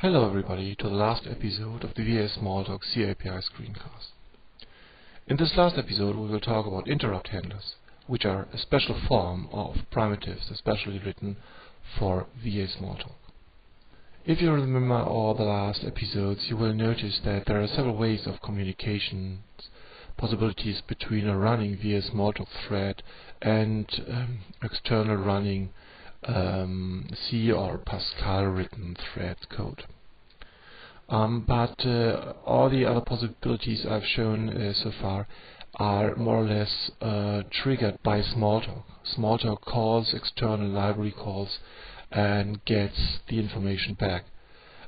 Hello everybody to the last episode of the VASmalltalk C-API screencast. In this last episode we will talk about interrupt handlers, which are a special form of primitives especially written for VASmalltalk. If you remember all the last episodes, you will notice that there are several ways of communication possibilities between a running VASmalltalk thread and external running C or Pascal written thread code. But all the other possibilities I've shown so far are more or less triggered by Smalltalk. Smalltalk calls external library calls and gets the information back.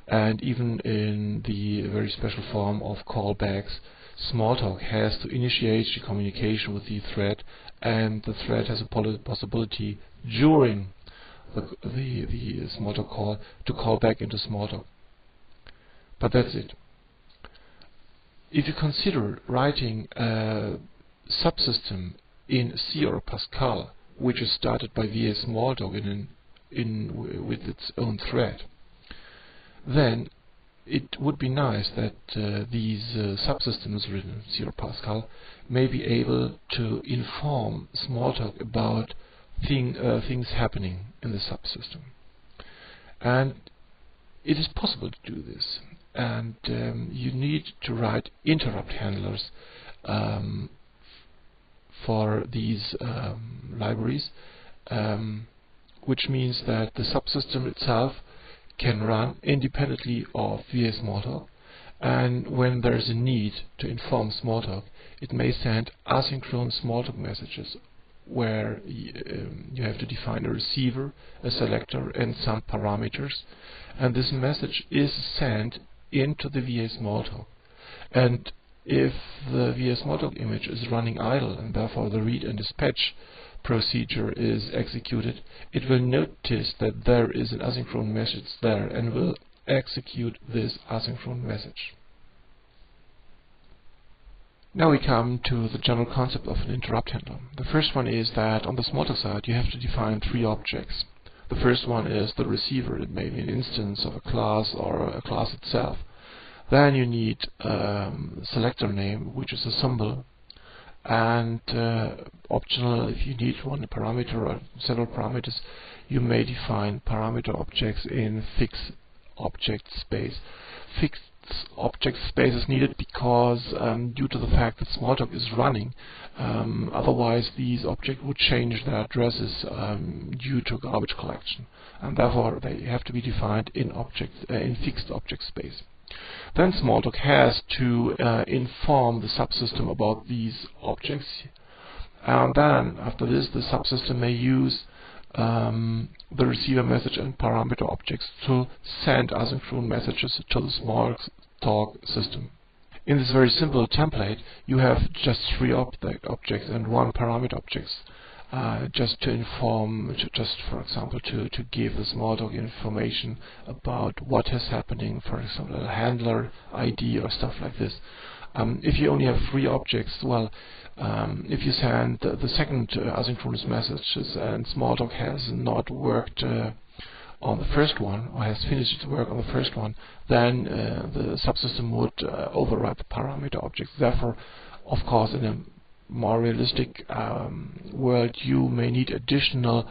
And even in the very special form of callbacks, Smalltalk has to initiate the communication with the thread, and the thread has a possibility during the Smalltalk call to call back into Smalltalk. But that's it. If you consider writing a subsystem in C or Pascal, which is started by VASmalltalk with its own thread, then it would be nice that these subsystems written in C or Pascal may be able to inform Smalltalk about things happening in the subsystem. And it is possible to do this, and you need to write interrupt handlers for these libraries, which means that the subsystem itself can run independently of VASmalltalk, and when there is a need to inform Smalltalk, it may send asynchronous Smalltalk messages where you have to define a receiver, a selector, and some parameters, and this message is sent into the VASmalltalk. And if the VASmalltalk image is running idle and therefore the read and dispatch procedure is executed, it will notice that there is an asynchronous message there and will execute this asynchronous message. Now we come to the general concept of an interrupt handler. The first one is that on the Smalltalk side you have to define three objects. The first one is the receiver. It may be an instance of a class or a class itself. Then you need selector name, which is a symbol, and optional, if you need one parameter or several parameters, you may define parameter objects in fixed object space. Fixed object space is needed because due to the fact that Smalltalk is running, otherwise these objects would change their addresses due to garbage collection, and therefore they have to be defined in fixed object space. Then Smalltalk has to inform the subsystem about these objects, and then after this the subsystem may use the receiver message and parameter objects to send asynchronous messages to the Smalltalk system. In this very simple template you have just three objects and one parameter objects, just to inform, for example to give the Smalltalk information about what is happening, for example a handler ID or stuff like this. If you only have three objects, well, if you send the second asynchronous messages and Smalltalk has not worked on the first one, or has finished its work on the first one, then the subsystem would override the parameter objects. Therefore, of course, in a more realistic world, you may need additional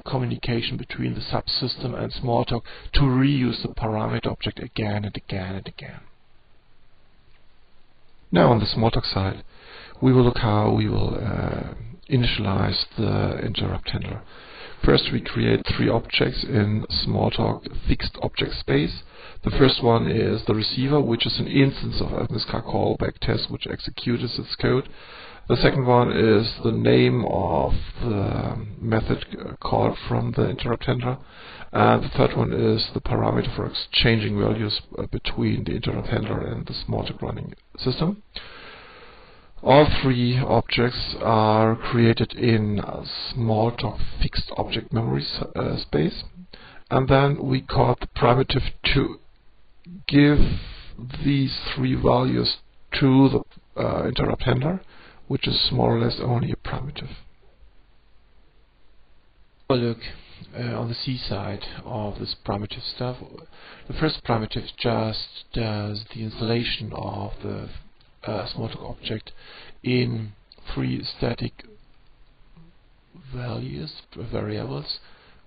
communication between the subsystem and Smalltalk to reuse the parameter object again and again and again. Now on the Smalltalk side, we will look how we will initialize the interrupt handler. First we create three objects in Smalltalk fixed object space. The first one is the receiver, which is an instance of MSK callback test which executes its code. The second one is the name of the method called from the interrupt handler. And the third one is the parameter for exchanging values between the interrupt handler and the Smalltalk running system. All three objects are created in Smalltalk fixed object memory space, and then we call the primitive to give these three values to the interrupt handler, which is more or less only a primitive. Oh look, on the C side of this primitive stuff. The first primitive just does the installation of the Smalltalk object in 3 static variables,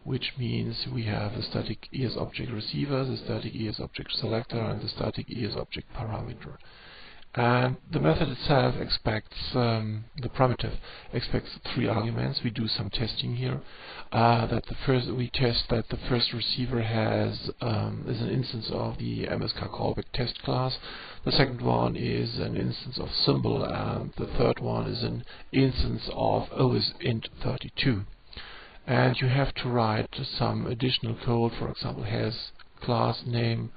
which means we have the static ES-object receiver, the static ES-object selector, and the static ES-object parameter. And the method itself expects, the primitive expects 3 arguments. We do some testing here. We test that the first receiver is an instance of the MSK callback test class. The second one is an instance of symbol, and the third one is an instance of OSINT32. And you have to write some additional code, for example, has class name.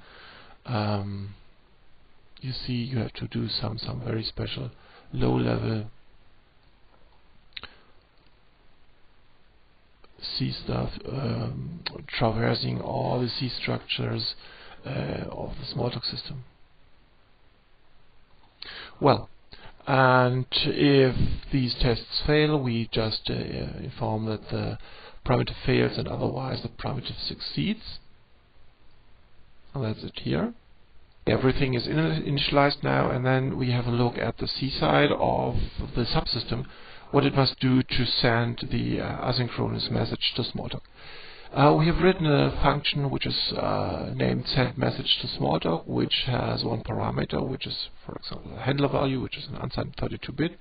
You see, you have to do some very special low-level C stuff, traversing all the C structures of the Smalltalk system. Well, and if these tests fail, we just inform that the primitive fails, and otherwise the primitive succeeds. And that's it here. Everything is initialized now, and then we have a look at the C side of the subsystem, what it must do to send the asynchronous message to Smalltalk. We have written a function which is named sendMessage to Smalltalk, which has one parameter, which is, for example, a handler value, which is an unsigned 32-bit.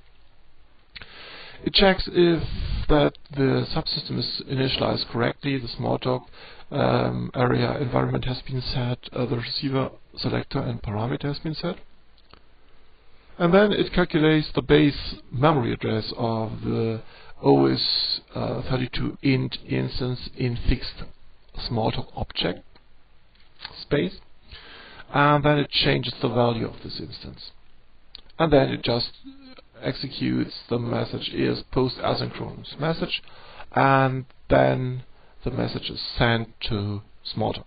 It checks if that the subsystem is initialized correctly, the Smalltalk area environment has been set, the receiver selector and parameter has been set. And then it calculates the base memory address of the OS32 int instance in fixed Smalltalk object space, and then it changes the value of this instance. And then it just executes the message is post asynchronous message, and then the message is sent to Smalltalk.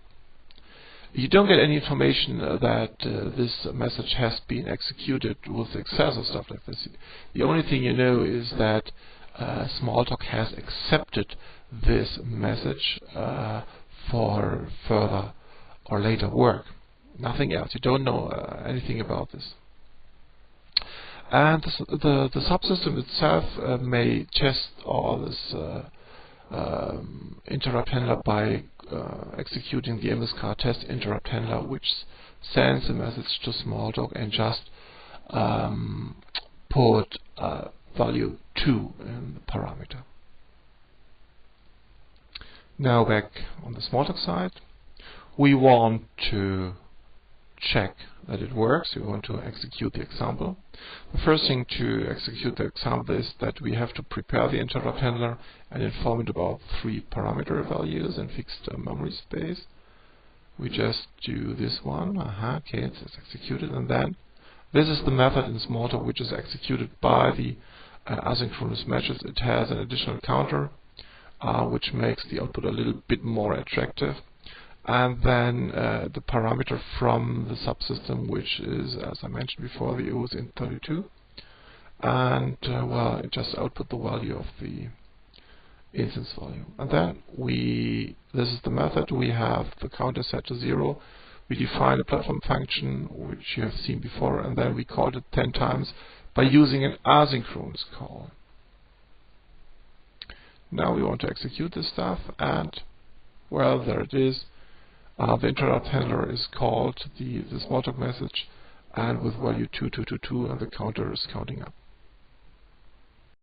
You don't get any information that this message has been executed with success or stuff like this. The only thing you know is that Smalltalk has accepted this message for further or later work. Nothing else. You don't know anything about this. And the subsystem itself may test all this interrupt handler by executing the MSK test interrupt handler, which sends a message to Smalltalk and just put value 2 in the parameter. Now back on the Smalltalk side, we want to check that it works. We want to execute the example. The first thing to execute the example is that we have to prepare the interrupt handler and inform it about 3 parameter values in fixed memory space. We just do this one. Okay, it's executed, and then this is the method in Smalltalk which is executed by the asynchronous message. It has an additional counter which makes the output a little bit more attractive. And then the parameter from the subsystem, which is, as I mentioned before, the OSINT32, and well, it just output the value of the instance value. And then this is the method. We have the counter set to 0. We define a platform function, which you have seen before, and then we called it 10 times by using an asynchronous call. Now we want to execute this stuff, and well, there it is. The interrupt handler is called the Smalltalk message, and with value 2222, and the counter is counting up.